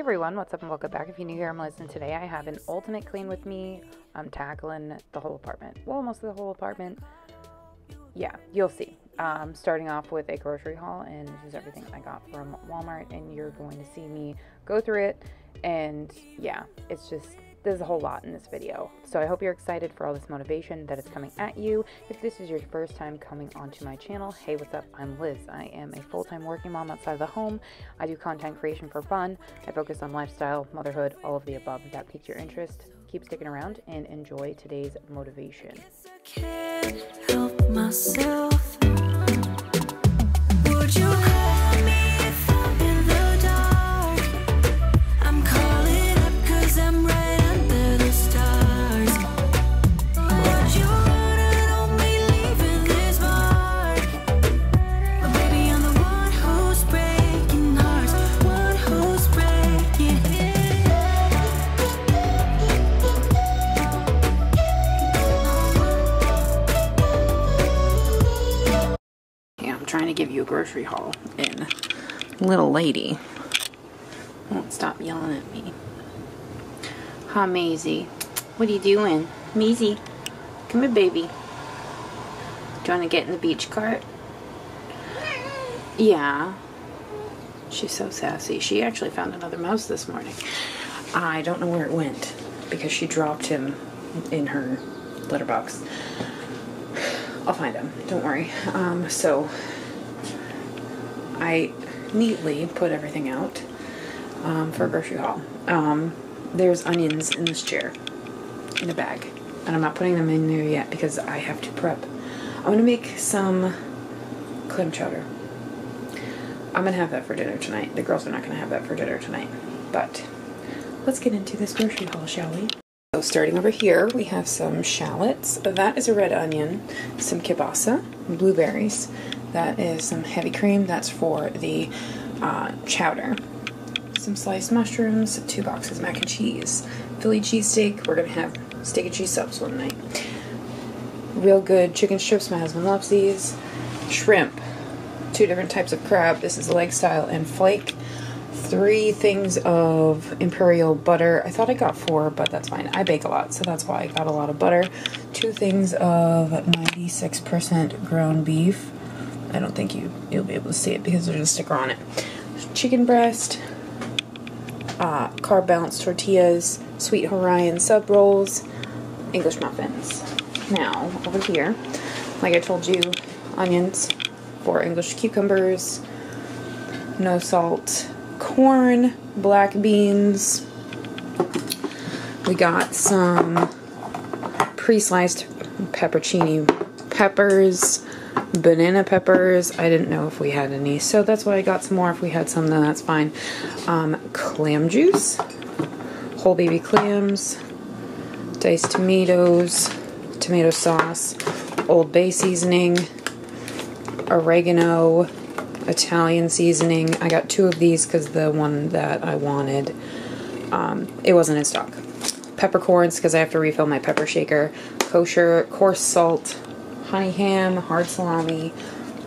everyone, what's up and welcome back. If you're new here, I'm Liz, and today I have an ultimate clean with me. I'm tackling the whole apartment. Well, most of the whole apartment. Yeah, you'll see. Starting off with a grocery haul, and this is everything I got from Walmart, and you're going to see me go through it. And yeah, it's just, there's a whole lot in this video. So I hope you're excited for all this motivation that is coming at you. If this is your first time coming onto my channel, hey, what's up? I'm Liz. I am a full-time working mom outside of the home. I do content creation for fun. I focus on lifestyle, motherhood, all of the above. If that piques your interest, keep sticking around and enjoy today's motivation. I can't help myself. Would you call me if I'm in the dark? I'm calling up 'cause I'm right under the stars. Would you run on me leaving this mark? But baby, I'm the one who's breaking hearts, one who's breaking. Yeah, I'm trying to give you a grocery haul, and little lady won't stop yelling at me. Hi, Maisie. What are you doing? Maisie, come here, baby. Do you want to get in the beach cart? Yeah. She's so sassy. She actually found another mouse this morning. I don't know where it went because she dropped him in her litter box. I'll find him. Don't worry. So I neatly put everything out for a grocery haul. There's onions in this chair in a bag, and I'm not putting them in there yet because I have to prep. I'm gonna make some clam chowder. I'm gonna have that for dinner tonight. The girls are not gonna have that for dinner tonight, but let's get into this grocery haul, shall we? So starting over here, we have some shallots. That is a red onion, some kielbasa, blueberries. That is some heavy cream. That's for the chowder. Some sliced mushrooms, 2 boxes of mac and cheese, Philly cheesesteak. We're gonna have steak and cheese subs one night. Real good chicken strips. My husband loves these. Shrimp, 2 different types of crab. This is leg style and flake. 3 things of imperial butter. I thought I got 4, but that's fine. I bake a lot, so that's why I got a lot of butter. 2 things of 96% ground beef. I don't think you'll be able to see it because there's a sticker on it. Chicken breast, carb balanced tortillas, sweet Hawaiian sub rolls, English muffins. Now over here, like I told you, onions, 4 English cucumbers, no salt, corn, black beans. We got some pre-sliced peppercini peppers, banana peppers. I didn't know if we had any, so that's why I got some more. If we had some, then that's fine. Clam juice, whole baby clams, diced tomatoes, tomato sauce, Old Bay seasoning, oregano, Italian seasoning. I got 2 of these because the one that I wanted, it wasn't in stock. Peppercorns because I have to refill my pepper shaker. Kosher, coarse salt, honey ham, hard salami,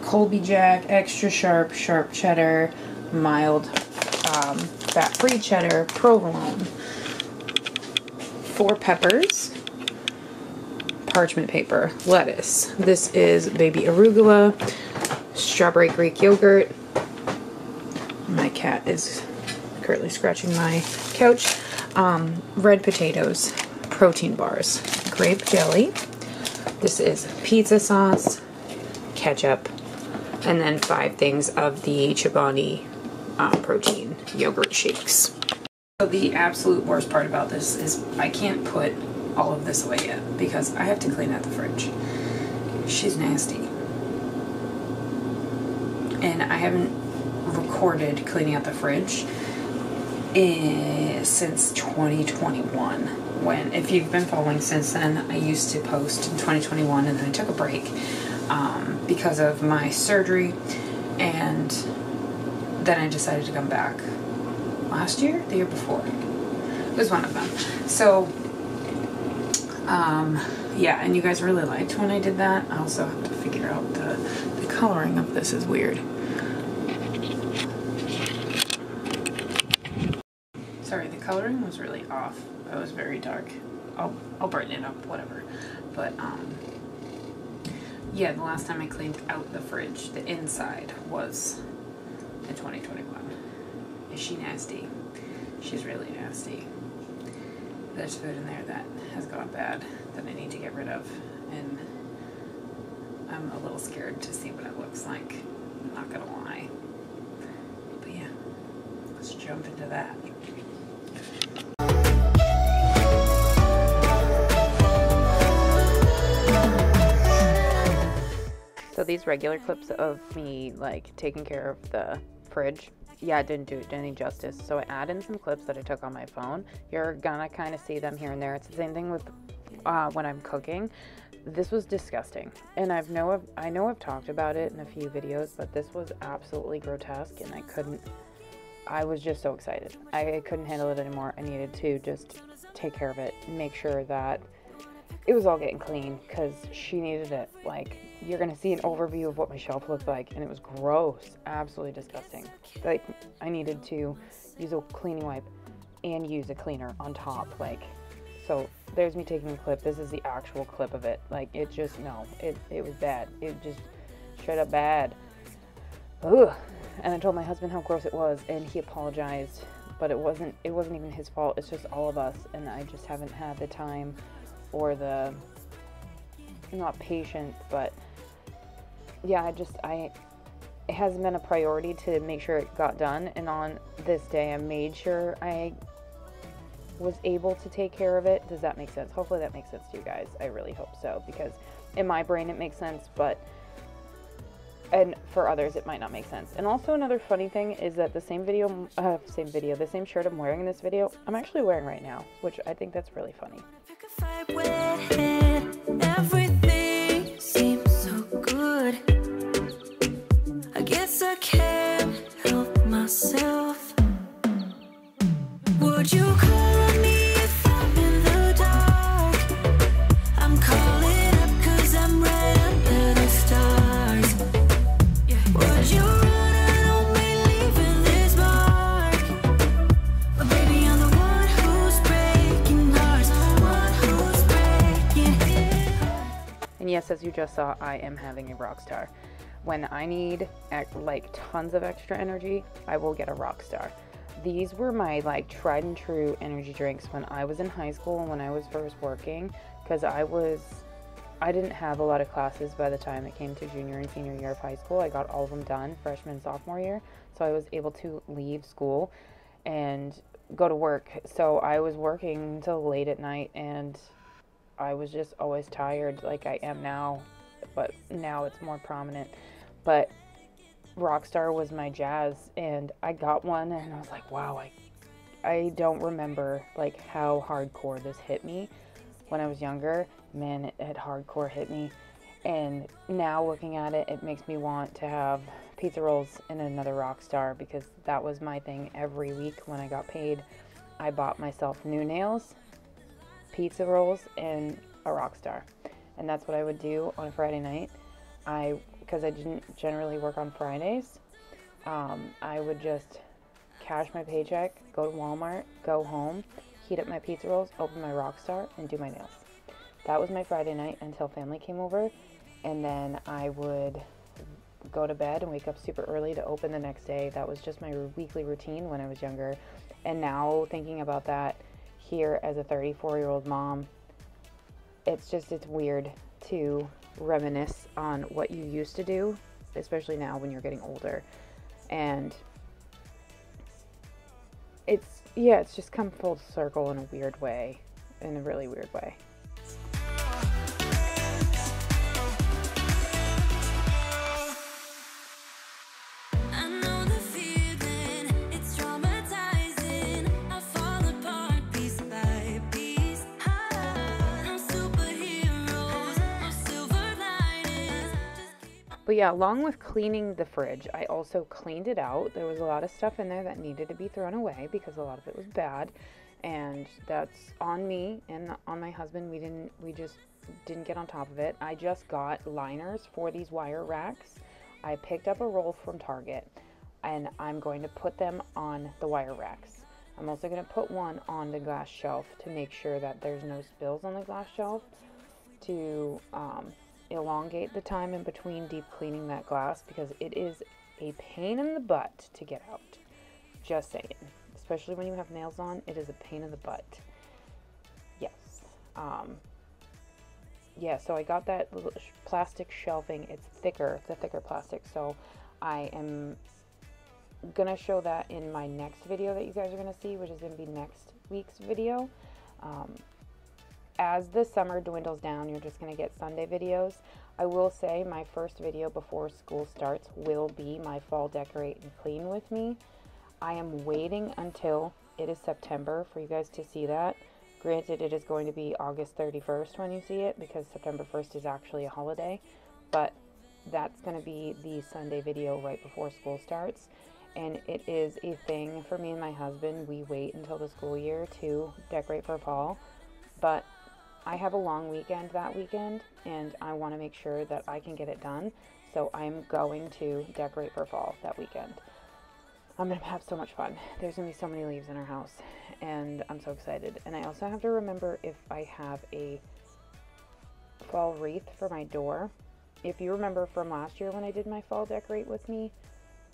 Colby Jack, extra sharp, sharp cheddar, mild, fat-free cheddar, provolone. 4 peppers, parchment paper, lettuce. This is baby arugula, strawberry Greek yogurt. My cat is currently scratching my couch. Red potatoes, protein bars, grape jelly. This is pizza sauce, ketchup, and then 5 things of the Chobani protein yogurt shakes. So the absolute worst part about this is I can't put all of this away yet because I have to clean out the fridge. She's nasty. And I haven't recorded cleaning out the fridge since 2021. When, if you've been following since then, I used to post in 2021 and then I took a break because of my surgery, and then I decided to come back last year, the year before. It was one of them. So yeah, and you guys really liked when I did that. I also have to figure out the coloring of this is weird. coloring was really off. It was very dark. I'll brighten it up, whatever. But yeah, the last time I cleaned out the fridge, the inside, was in 2021. Is she nasty? She's really nasty. There's food in there that has gone bad that I need to get rid of, and I'm a little scared to see what it looks like. I'm not gonna lie. But yeah, let's jump into that. So these regular clips of me like taking care of the fridge, yeah, it didn't do it any justice. So I add in some clips that I took on my phone. You're gonna kind of see them here and there. It's the same thing with when I'm cooking. This was disgusting, and I know I've talked about it in a few videos, but this was absolutely grotesque, and I was just so excited. I couldn't handle it anymore. I needed to just take care of it, make sure that it was all getting clean, because she needed it. Like, you're gonna see an overview of what my shelf looked like, and it was gross, absolutely disgusting. Like, I needed to use a cleaning wipe and use a cleaner on top. Like, so there's me taking a clip. This is the actual clip of it. Like, it just, no, it was bad. It just straight up bad. Ugh. And I told my husband how gross it was, and he apologized, but it wasn't even his fault. It's just all of us, and I just haven't had the time or the, not patience, but yeah, it hasn't been a priority to make sure it got done. And on this day, I made sure I was able to take care of it. Does that make sense? Hopefully that makes sense to you guys. I really hope so, because in my brain it makes sense, and for others it might not make sense. And also another funny thing is that the same shirt I'm wearing in this video, I'm actually wearing right now, which I think that's really funny. Everything seems so good. I guess I can't help myself. Would you call me if I'm in the dark? I'm calling up 'cause I'm right under the stars. Would you run on me leaving this mark? But baby, I'm the one who's breaking hearts, one who's breaking hearts. And yes, as you just saw, I am having a Rockstar. When I need like tons of extra energy, I will get a Rockstar. These were my like tried and true energy drinks when I was in high school and when I was first working, because I didn't have a lot of classes by the time it came to junior and senior year of high school. I got all of them done freshman and sophomore year, so I was able to leave school and go to work. So I was working until late at night, and I was just always tired, like I am now, but now it's more prominent. But Rockstar was my jazz, and I got one and I was like, wow, I don't remember like how hardcore this hit me when I was younger. Man, it had hardcore hit me. And now looking at it, it makes me want to have pizza rolls and another Rockstar, because that was my thing every week when I got paid. I bought myself new nails, pizza rolls, and a Rockstar. And that's what I would do on a Friday night. Because I didn't generally work on Fridays, I would just cash my paycheck, go to Walmart, go home, heat up my pizza rolls, open my Rockstar, and do my nails. That was my Friday night until family came over, and then I would go to bed and wake up super early to open the next day. That was just my weekly routine when I was younger. And now thinking about that here as a 34-year-old mom, it's weird to reminisce on what you used to do, especially now when you're getting older. And it's just come full circle in a weird way, in a really weird way. But yeah, along with cleaning the fridge, I also cleaned it out. There was a lot of stuff in there that needed to be thrown away because a lot of it was bad. And that's on me and on my husband. We just didn't get on top of it. I just got liners for these wire racks. I picked up a roll from Target, and I'm going to put them on the wire racks. I'm also going to put one on the glass shelf to make sure that there's no spills on the glass shelf to elongate the time in between deep cleaning that glass, because it is a pain in the butt to get out. Just saying. Especially when you have nails on, it is a pain in the butt. Yes. Yeah, so I got that little plastic shelving. It's thicker. It's a thicker plastic. So I am gonna show that in my next video that you guys are gonna see, which is gonna be next week's video. As the summer dwindles down, you're just gonna get Sunday videos. I will say my first video before school starts will be my fall decorate and clean with me. I am waiting until it is September for you guys to see that. Granted, it is going to be August 31st when you see it, because September 1st is actually a holiday, but that's going to be the Sunday video right before school starts. And it is a thing for me and my husband. We wait until the school year to decorate for fall, but I have a long weekend that weekend, and I want to make sure that I can get it done. So I'm going to decorate for fall that weekend. I'm going to have so much fun. There's going to be so many leaves in our house, and I'm so excited. And I also have to remember if I have a fall wreath for my door. If you remember from last year when I did my fall decorate with me,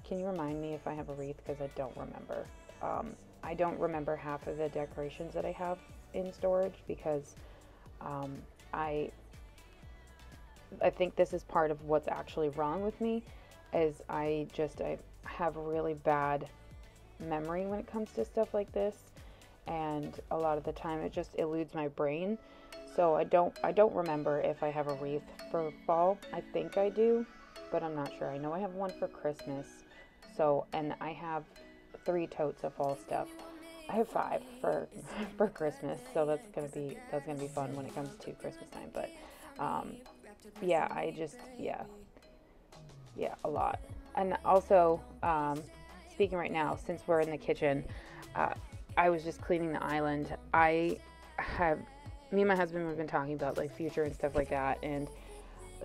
can you remind me if I have a wreath? Because I don't remember. I don't remember half of the decorations that I have in storage, because I think this is part of what's actually wrong with me, is I have really bad memory when it comes to stuff like this, and a lot of the time it just eludes my brain. So I don't remember if I have a wreath for fall. I think I do, but I'm not sure. I know I have one for Christmas. So, and I have 3 totes of fall stuff. I have 5 for Christmas, so that's gonna be fun when it comes to Christmas time. But yeah, a lot. And also, speaking right now, since we're in the kitchen, I was just cleaning the island. Me and my husband have been talking about like future and stuff like that, and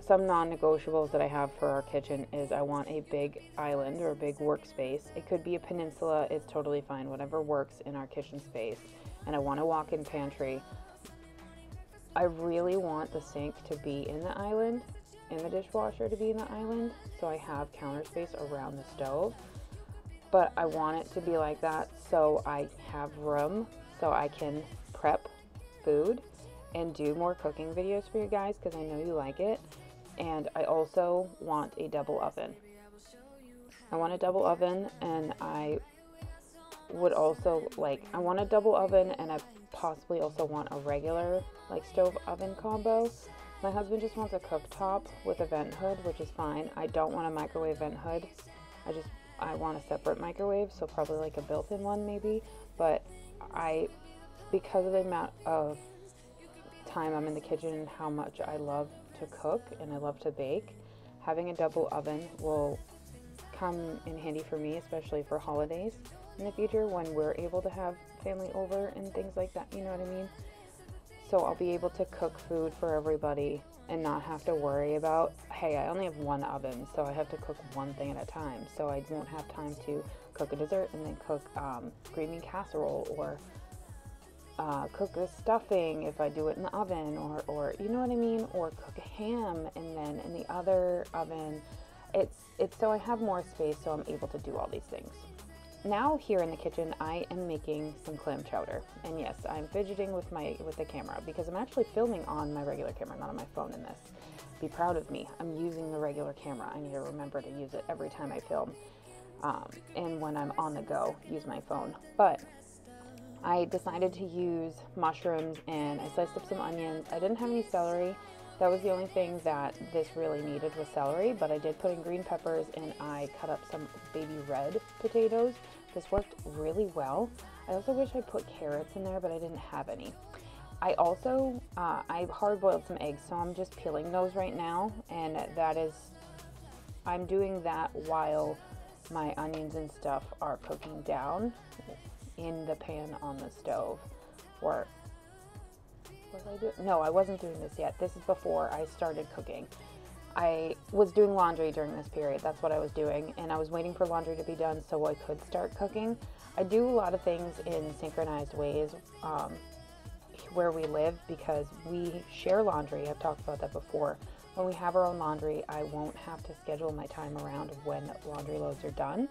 some non-negotiables that I have for our kitchen is I want a big island or a big workspace. It could be a peninsula, it's totally fine, whatever works in our kitchen space. And I want a walk-in pantry. I really want the sink to be in the island and the dishwasher to be in the island, so I have counter space around the stove. But I want it to be like that so I have room so I can prep food and do more cooking videos for you guys, because I know you like it. And I also want a double oven. I want a double oven, and I would also I want a double oven, and I possibly also want a regular stove oven combo. My husband just wants a cooktop with a vent hood, which is fine. I don't want a microwave vent hood. I want a separate microwave, so probably a built-in one maybe. But because of the amount of time I'm in the kitchen and how much I love to cook and I love to bake, having a double oven will come in handy for me, especially for holidays in the future when we're able to have family over and things like that, you know what I mean? So I'll be able to cook food for everybody and not have to worry about, hey, I only have one oven, so I have to cook one thing at a time, so I won't have time to cook a dessert and then cook green bean casserole, or cook the stuffing if I do it in the oven, or you know what I mean, or cook a ham and then in the other oven. It's so I have more space, so I'm able to do all these things. Now here in the kitchen, I am making some clam chowder, and yes, I'm fidgeting with the camera because I'm actually filming on my regular camera, not on my phone in this. Be proud of me. I'm using the regular camera. I need to remember to use it every time I film, and when I'm on the go, use my phone. But I decided to use mushrooms, and I sliced up some onions. I didn't have any celery. That was the only thing that this really needed, was celery, but I did put in green peppers, and I cut up some baby red potatoes. This worked really well. I also wish I put carrots in there, but I didn't have any. I also, I hard-boiled some eggs, so I'm just peeling those right now, and I'm doing that while my onions and stuff are cooking down in the pan on the stove. Or was I doing? No, I wasn't doing this yet. This is before I started cooking. I was doing laundry during this period. That's what I was doing, and I was waiting for laundry to be done so I could start cooking. I do a lot of things in synchronized ways where we live because we share laundry. I've talked about that before. When we have our own laundry, I won't have to schedule my time around when laundry loads are done,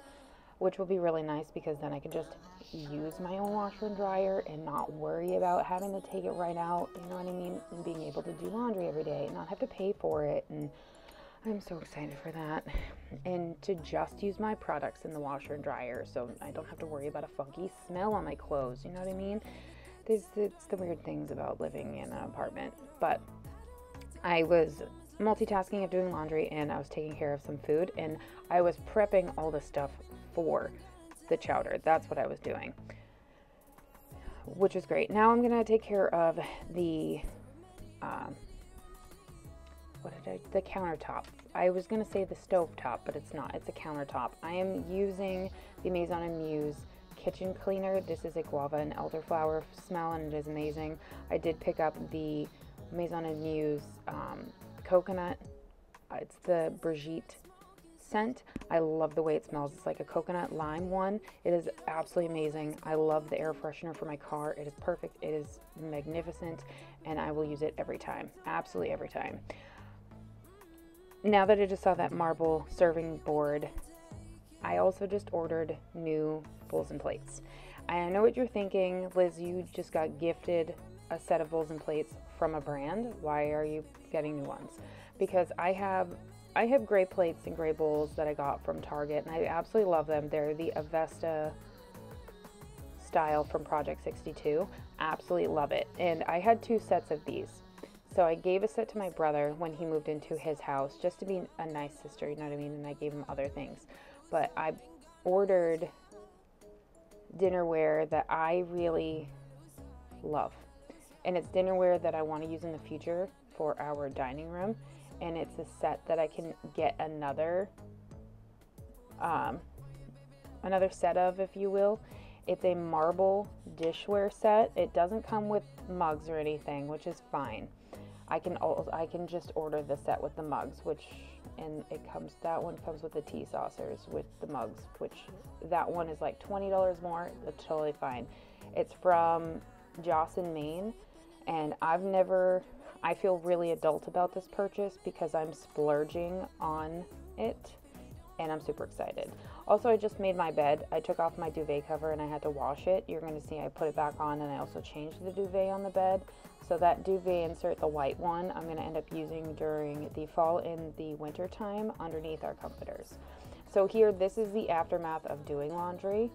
which will be really nice because then I can just use my own washer and dryer and not worry about having to take it right out, you know what I mean, and being able to do laundry every day and not have to pay for it. And I'm so excited for that, and to just use my products in the washer and dryer so I don't have to worry about a funky smell on my clothes, you know what I mean? It's the weird things about living in an apartment. But I was multitasking of doing laundry, and I was taking care of some food, and I was prepping all the stuff for the chowder. That's what I was doing, which is great. Now I'm gonna take care of the the countertop. I was gonna say the stove top, but it's not. It's a countertop. I am using the Maison & Muse kitchen cleaner. This is a guava and elderflower smell, and it is amazing. I did pick up the Maison & Muse coconut. It's the Brigitte scent. I love the way it smells. It's like a coconut lime one. It is absolutely amazing. I love the air freshener for my car. It is perfect. It is magnificent, and I will use it every time. Absolutely every time. Now that I just saw that marble serving board, I also just ordered new bowls and plates. I know what you're thinking, Liz, you just got gifted a set of bowls and plates from a brand. Why are you getting new ones? Because I have gray plates and gray bowls that I got from Target, and I absolutely love them. They're the Avesta style from Project 62. Absolutely love it. And I had 2 sets of these. So I gave a set to my brother when he moved into his house, just to be a nice sister, you know what I mean? And I gave him other things. But I ordered dinnerware that I really love. And it's dinnerware that I want to use in the future for our dining room. And it's a set that I can get another set of, if you will. It's a marble dishware set. It doesn't come with mugs or anything, which is fine. I can just order the set with the mugs, that one comes with the tea saucers with the mugs, which that one is like $20 more. That's totally fine. It's from Jocelyn, Maine, and I feel really adult about this purchase because I'm splurging on it, and I'm super excited. Also, I just made my bed. I took off my duvet cover and I had to wash it. You're going to see I put it back on, and I also changed the duvet on the bed. So that duvet insert, the white one, I'm going to end up using during the fall and the winter time underneath our comforters. So here, this is the aftermath of doing laundry.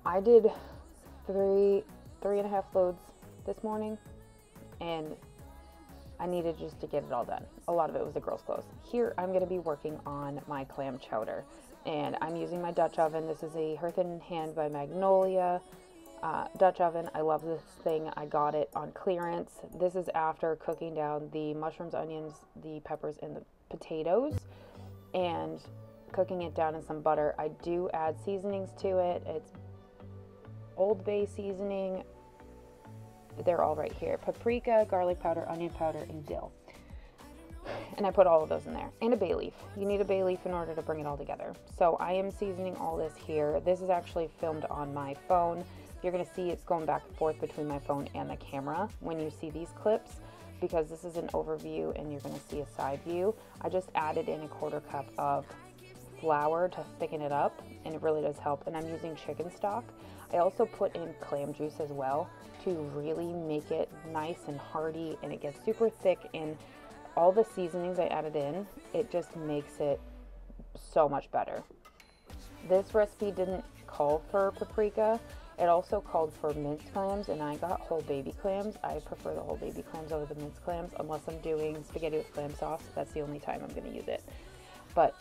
I did 3.5 loads this morning, and I needed just to get it all done. A lot of it was the girls' clothes. Here, I'm going to be working on my clam chowder, and I'm using my Dutch oven. This is a Hearth and Hand by Magnolia Dutch oven. I love this thing. I got it on clearance. This is after cooking down the mushrooms, onions, the peppers, and the potatoes, and cooking it down in some butter. I do add seasonings to it. It's Old Bay seasoning. They're all right here. Paprika, garlic powder, onion powder, and dill. And I put all of those in there. And a bay leaf. You need a bay leaf in order to bring it all together. So I am seasoning all this here. This is actually filmed on my phone. You're going to see it's going back and forth between my phone and the camera when you see these clips, because this is an overview and you're going to see a side view. I just added in a 1/4 cup of flour to thicken it up, and it really does help. And I'm using chicken stock. I also put in clam juice as well to really make it nice and hearty, and it gets super thick. And all the seasonings I added in, it just makes it so much better. This recipe didn't call for paprika. It also called for minced clams, and I got whole baby clams. I prefer the whole baby clams over the minced clams, unless I'm doing spaghetti with clam sauce. That's the only time I'm going to use it. But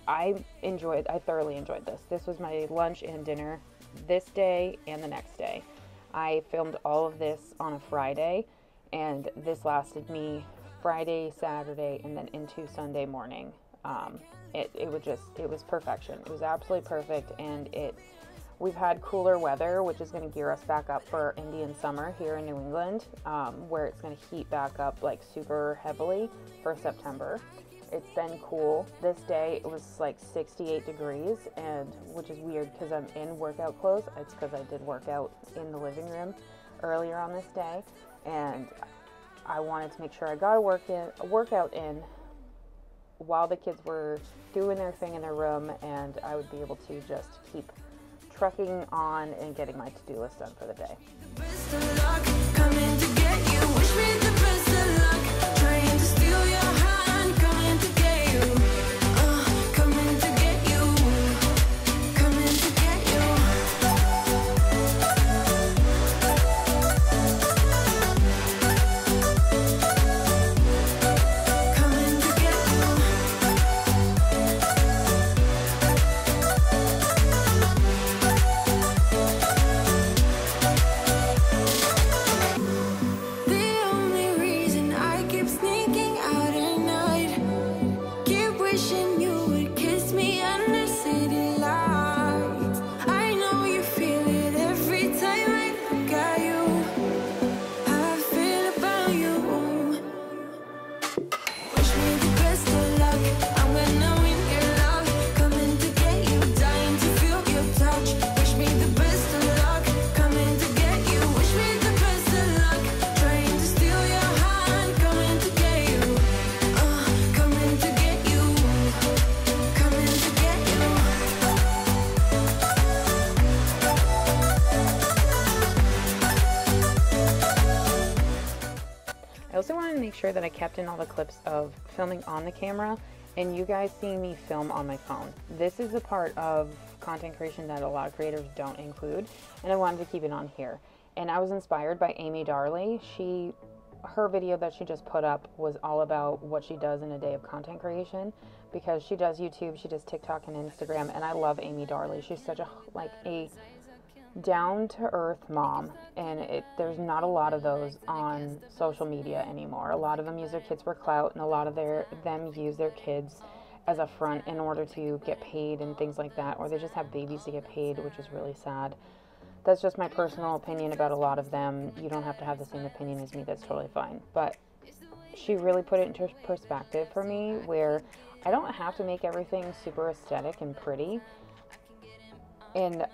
I thoroughly enjoyed this. This was my lunch and dinner this day and the next day. I filmed all of this on a Friday, and this lasted me Friday, Saturday, and then into Sunday morning. It was perfection. It was absolutely perfect, and we've had cooler weather, which is going to gear us back up for Indian summer here in New England, where it's going to heat back up like super heavily for September. It's been cool. This day it was like 68 degrees, and which is weird because I'm in workout clothes. It's because I did work out in the living room earlier on this day, and I wanted to make sure I got a workout in while the kids were doing their thing in their room, and I would be able to just keep trucking on and getting my to-do list done for the day. Best of luck, coming to get you. Wish me the best of luck. Trying to steal your hand, coming to get you. Coming to get you. Coming to get you. Coming to get you. The only reason I keep sneaking out at night, keep wishing you would kiss me under city lights. I know you feel it every time I look at you. How I feel about you. Wish me the best of luck. I'm gonna win your love. Coming to get you, dying to feel your touch. Wish me the best of luck. Coming to get you. Wish me the best of luck. Trying to steal your hand. Coming to get you. Coming to get you. Coming to get you. I also wanted to make sure that I kept in all the clips of filming on the camera and you guys seeing me film on my phone. This is a part of content creation that a lot of creators don't include, and I wanted to keep it on here. And I was inspired by Amy Darley. Her video that she just put up was all about what she does in a day of content creation, because she does YouTube, she does TikTok and Instagram, and I love Amy Darley. She's such a down-to-earth mom, and there's not a lot of those on social media anymore. A lot of them use their kids for clout, and a lot of them use their kids as a front in order to get paid and things like that, or they just have babies to get paid, which is really sad. That's just my personal opinion about a lot of them. You don't have to have the same opinion as me, that's totally fine. But she really put it into perspective for me, where I don't have to make everything super aesthetic and pretty. And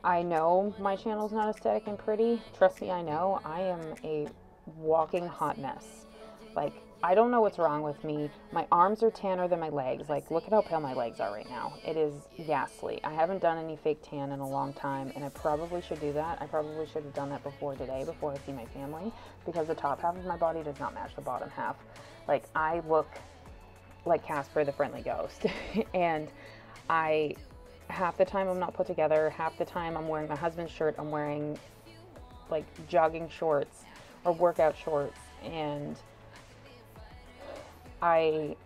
I know my channel's not aesthetic and pretty. Trust me, I know. I am a walking hot mess. Like, I don't know what's wrong with me. My arms are tanner than my legs. Like, look at how pale my legs are right now. It is ghastly. I haven't done any fake tan in a long time, and I probably should do that. I probably should have done that before today, before I see my family, because the top half of my body does not match the bottom half. Like, I look like Casper the Friendly Ghost. And half the time I'm not put together, half the time I'm wearing my husband's shirt, I'm wearing like jogging shorts or workout shorts, and I'm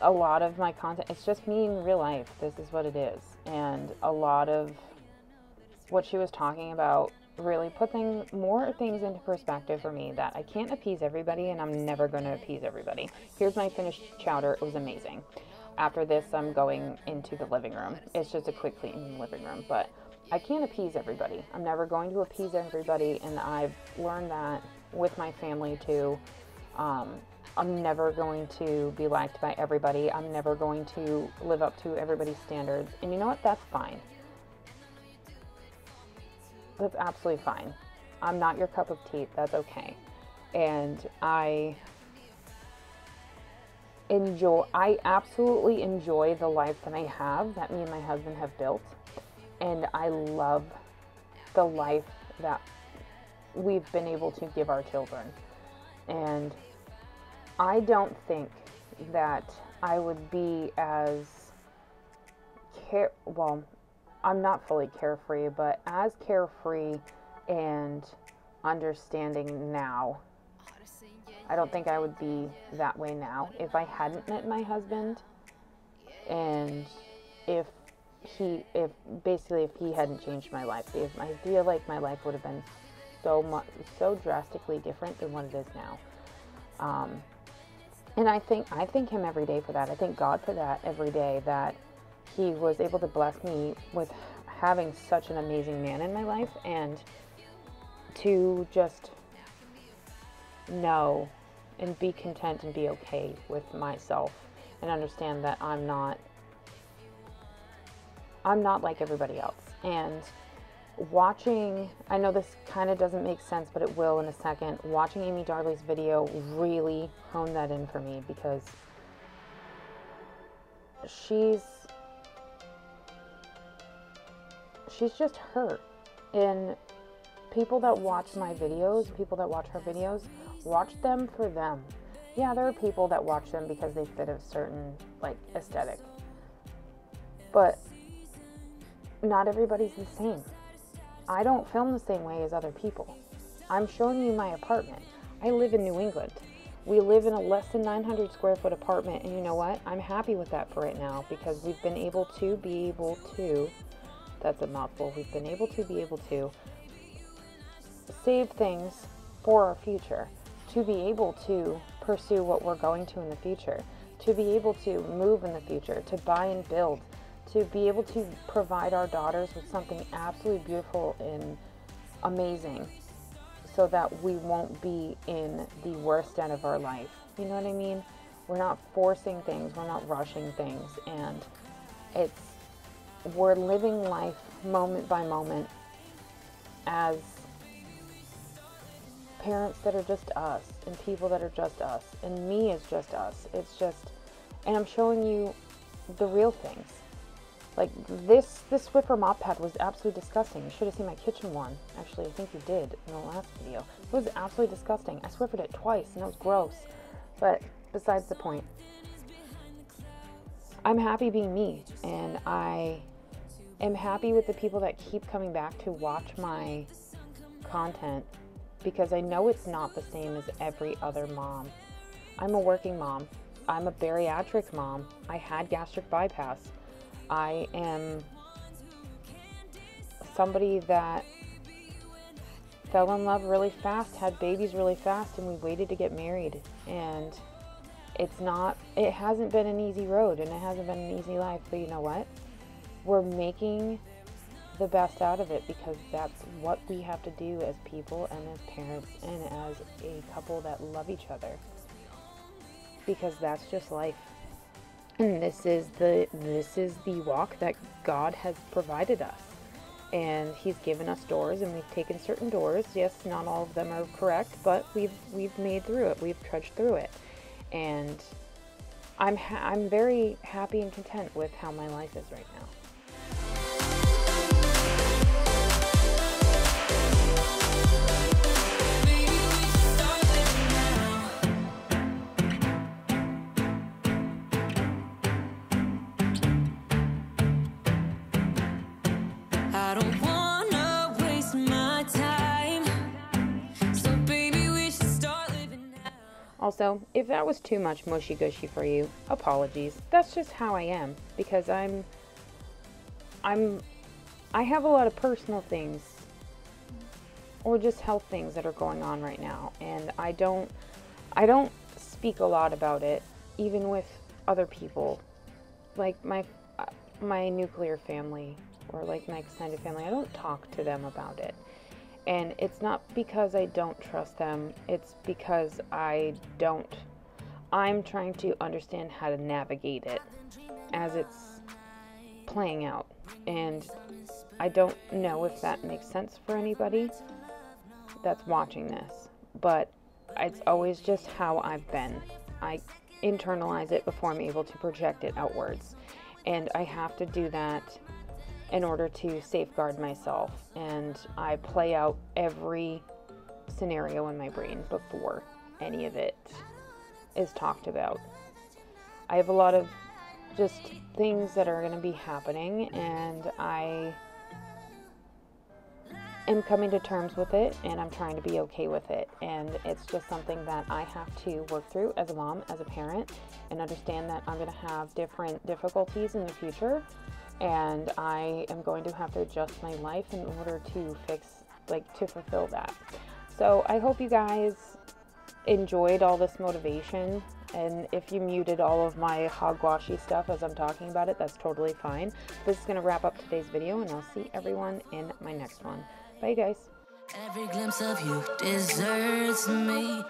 a lot of my content, it's just me in real life. This is what it is. And a lot of what she was talking about really put more things into perspective for me, that I can't appease everybody, and I'm never going to appease everybody. Here's my finished chowder. It was amazing. After this, I'm going into the living room. It's just a quick clean in the living room, but I can't appease everybody. I'm never going to appease everybody, and I've learned that with my family too. I'm never going to be liked by everybody. I'm never going to live up to everybody's standards. And you know what? That's fine. That's absolutely fine. I'm not your cup of tea. That's okay. And I absolutely enjoy the life that I have, that me and my husband have built. And I love the life that we've been able to give our children. And I don't think that I would be as I'm not fully carefree, but as carefree and understanding now. I don't think I would be that way now if I hadn't met my husband, and if he hadn't changed my life. I feel like my life would have been so drastically different than what it is now. And I thank him every day for that. I thank God for that every day, that he was able to bless me with having such an amazing man in my life, and to just know and be content and be okay with myself and understand that I'm not like everybody else. And watching, I know this kind of doesn't make sense, but it will in a second, watching Amy Darley's video really honed that in for me, because she's just hurt. And people that watch my videos, people that watch her videos, watch them for them. Yeah, there are people that watch them because they fit a certain, like, aesthetic. But not everybody's the same. I don't film the same way as other people. I'm showing you my apartment. I live in New England. We live in a less than 900 square foot apartment, and you know what? I'm happy with that for right now, because we've been able to, that's a mouthful, we've been able to save things for our future, to be able to pursue what we're going to in the future, to be able to move in the future, to buy and build, to be able to provide our daughters with something absolutely beautiful and amazing, so that we won't be in the worst end of our life. You know what I mean? We're not forcing things, we're not rushing things, and we're living life moment by moment as parents that are just us, and people that are just us, and me is just us. It's just, and I'm showing you the real things. Like this Swiffer mop pad was absolutely disgusting. You should have seen my kitchen one. Actually, I think you did in the last video. It was absolutely disgusting. I Swiffered it twice and it was gross. But besides the point, I'm happy being me, and I am happy with the people that keep coming back to watch my content, because I know it's not the same as every other mom. I'm a working mom. I'm a bariatric mom. I had gastric bypass. I am somebody that fell in love really fast, had babies really fast, and we waited to get married. And it hasn't been an easy road, and it hasn't been an easy life, but you know what? We're making the best out of it, because that's what we have to do as people and as parents and as a couple that love each other, because that's just life. And this is the walk that God has provided us, and He's given us doors, and we've taken certain doors. Yes, not all of them are correct, but we've made through it. We've trudged through it, and I'm very happy and content with how my life is right now. I don't wanna waste my time, so baby we should start living now. Also, if that was too much mushy gushy for you, apologies. That's just how I am, because I have a lot of personal things or just health things that are going on right now, and I don't speak a lot about it, even with other people, like my nuclear family or like my extended family. I don't talk to them about it, and it's not because I don't trust them. It's because I'm trying to understand how to navigate it as it's playing out, and I don't know if that makes sense for anybody that's watching this, but it's always just how I've been. I internalize it before I'm able to project it outwards, and I have to do that in order to safeguard myself, and I play out every scenario in my brain before any of it is talked about. I have a lot of just things that are going to be happening, and I am coming to terms with it, and I'm trying to be okay with it, and it's just something that I have to work through as a mom, as a parent, and understand that I'm going to have different difficulties in the future, and I am going to have to adjust my life in order to fulfill that. So I hope you guys enjoyed all this motivation, and if you muted all of my hogwashy stuff as I'm talking about it, that's totally fine. This is going to wrap up today's video, and I'll see everyone in my next one. Bye, guys. Every glimpse of you deserts me.